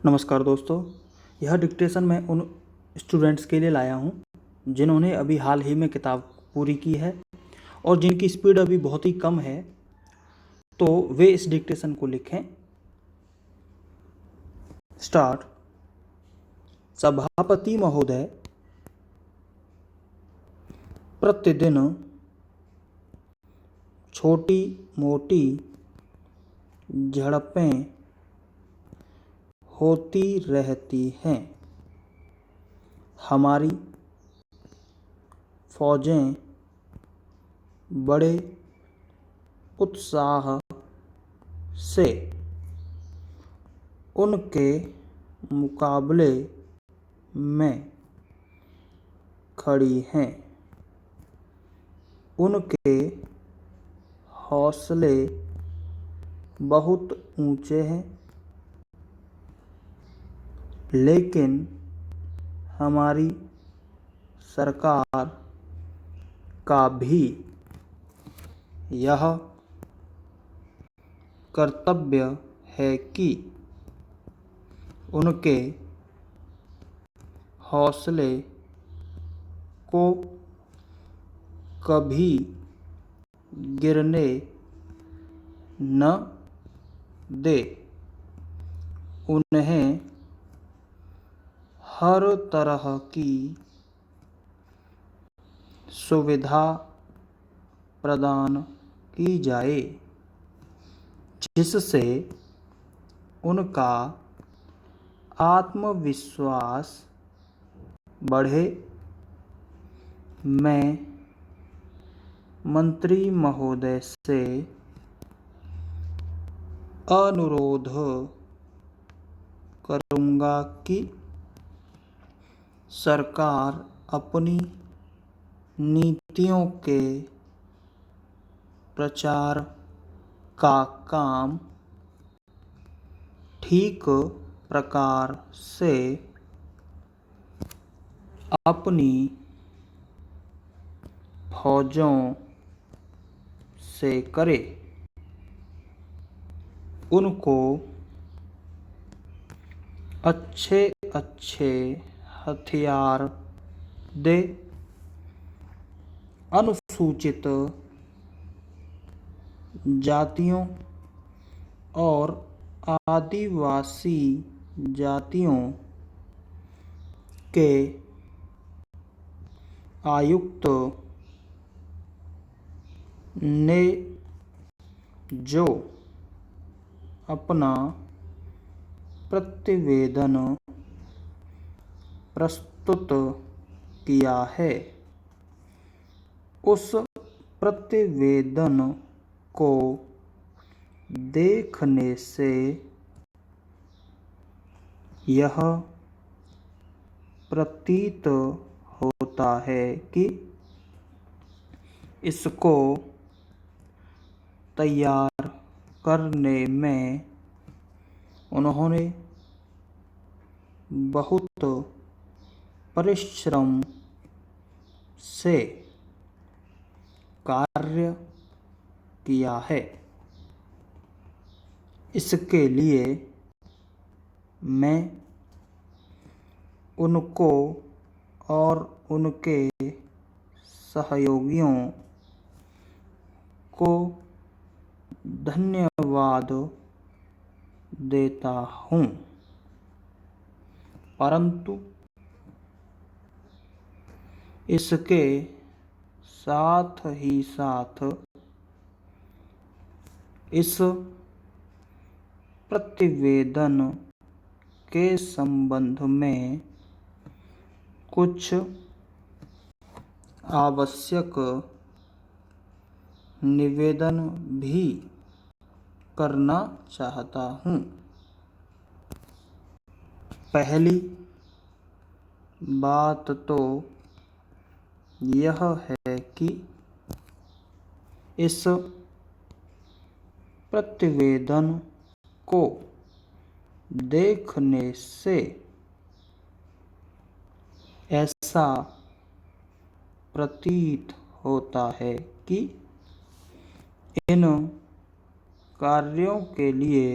नमस्कार दोस्तों। यह डिक्टेशन मैं उन स्टूडेंट्स के लिए लाया हूँ जिन्होंने अभी हाल ही में किताब पूरी की है और जिनकी स्पीड अभी बहुत ही कम है, तो वे इस डिक्टेशन को लिखें। स्टार्ट। सभापति महोदय, प्रतिदिन छोटी मोटी झड़पें होती रहती हैं। हमारी फौजें बड़े उत्साह से उनके मुकाबले में खड़ी हैं। उनके हौसले बहुत ऊंचे हैं, लेकिन हमारी सरकार का भी यह कर्तव्य है कि उनके हौसले को कभी गिरने न दे। उन्हें हर तरह की सुविधा प्रदान की जाए जिससे उनका आत्मविश्वास बढ़े। मैं मंत्री महोदय से अनुरोध करूंगा कि सरकार अपनी नीतियों के प्रचार का काम ठीक प्रकार से अपनी फौजों से करे। उनको अच्छे अच्छे हथियार दे। अनुसूचित जातियों और आदिवासी जातियों के आयुक्त ने जो अपना प्रतिवेदन प्रस्तुत किया है, उस प्रतिवेदन को देखने से यह प्रतीत होता है कि इसको तैयार करने में उन्होंने बहुत परिश्रम से कार्य किया है। इसके लिए मैं उनको और उनके सहयोगियों को धन्यवाद देता हूँ, परंतु इसके साथ ही साथ इस प्रतिवेदन के संबंध में कुछ आवश्यक निवेदन भी करना चाहता हूँ। पहली बात तो यह है कि इस प्रतिवेदन को देखने से ऐसा प्रतीत होता है कि इन कार्यों के लिए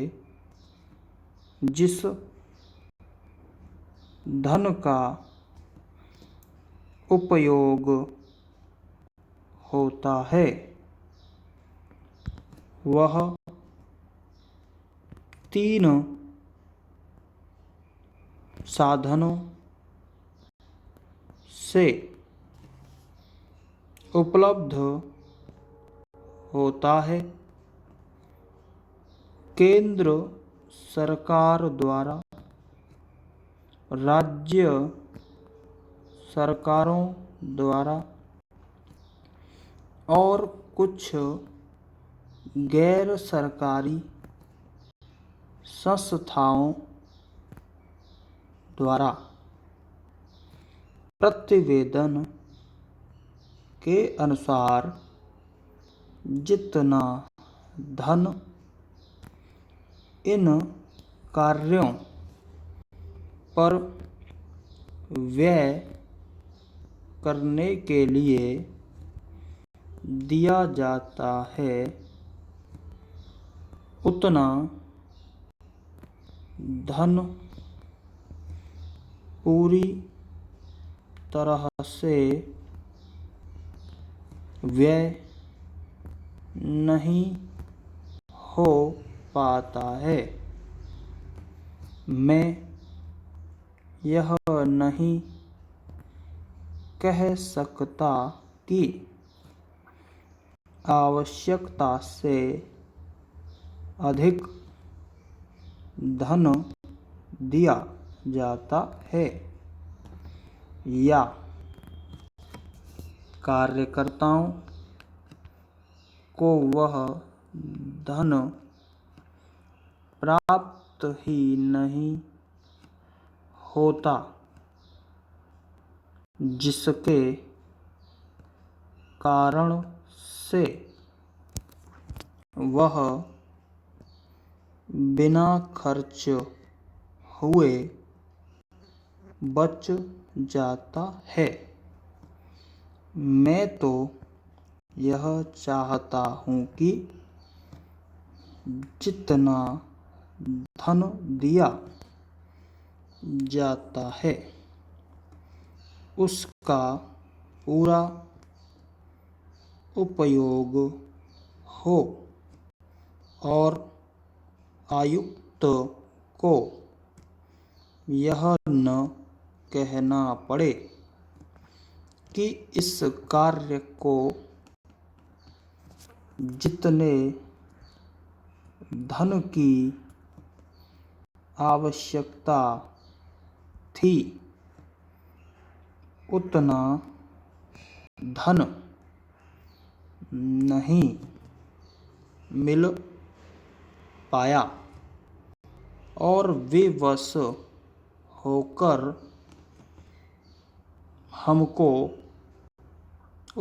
जिस धन का उपयोग होता है वह 3 साधनों से उपलब्ध होता है। केंद्र सरकार द्वारा, राज्य सरकारों द्वारा और कुछ गैर सरकारी संस्थाओं द्वारा प्रतिवेदन के अनुसार जितना धन इन कार्यों पर व्यय करने के लिए दिया जाता है उतना धन पूरी तरह से व्यय नहीं हो पाता है। मैं यह नहीं कह सकता कि आवश्यकता से अधिक धन दिया जाता है या कार्यकर्ताओं को वह धन प्राप्त ही नहीं होता जिसके कारण से वह बिना खर्च हुए बच जाता है। मैं तो यह चाहता हूँ कि जितना धन दिया जाता है उसका पूरा उपयोग हो और आयुक्त को यह न कहना पड़े कि इस कार्य को जितने धन की आवश्यकता थी उतना धन नहीं मिल पाया और विवश होकर हमको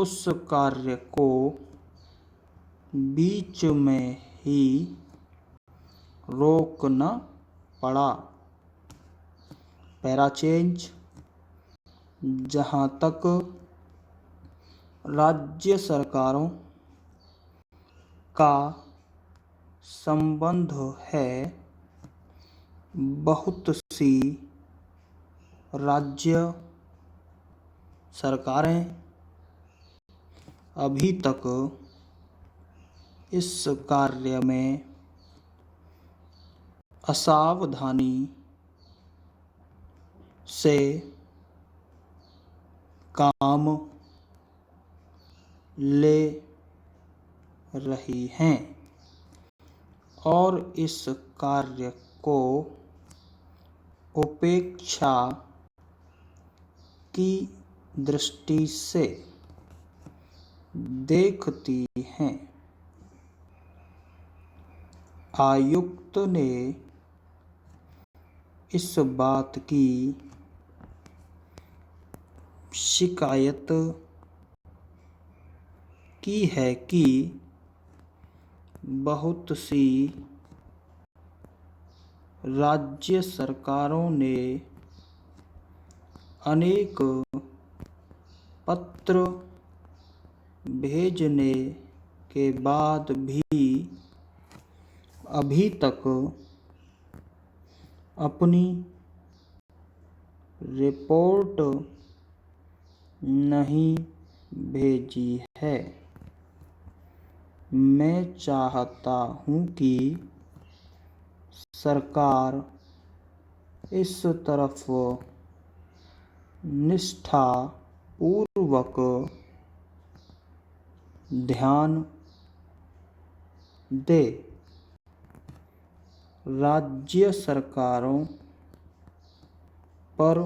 उस कार्य को बीच में ही रोकना पड़ा। Para change. जहाँ तक राज्य सरकारों का संबंध है, बहुत सी राज्य सरकारें अभी तक इस कार्य में असावधानी से काम ले रही हैं और इस कार्य को उपेक्षा की दृष्टि से देखती हैं। आयुक्त ने इस बात की शिकायत की है कि बहुत सी राज्य सरकारों ने अनेक पत्र भेजने के बाद भी अभी तक अपनी रिपोर्ट नहीं भेजी है। मैं चाहता हूँ कि सरकार इस तरफ निष्ठापूर्वक ध्यान दे। राज्य सरकारों पर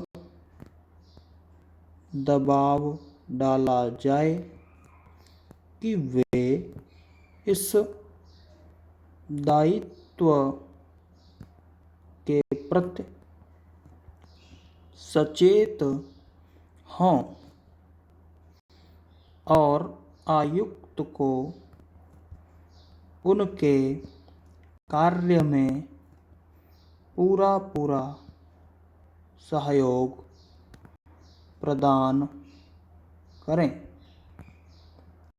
दबाव डाला जाए कि वे इस दायित्व के प्रति सचेत हों और आयुक्त को उनके कार्य में पूरा सहयोग प्रदान करें।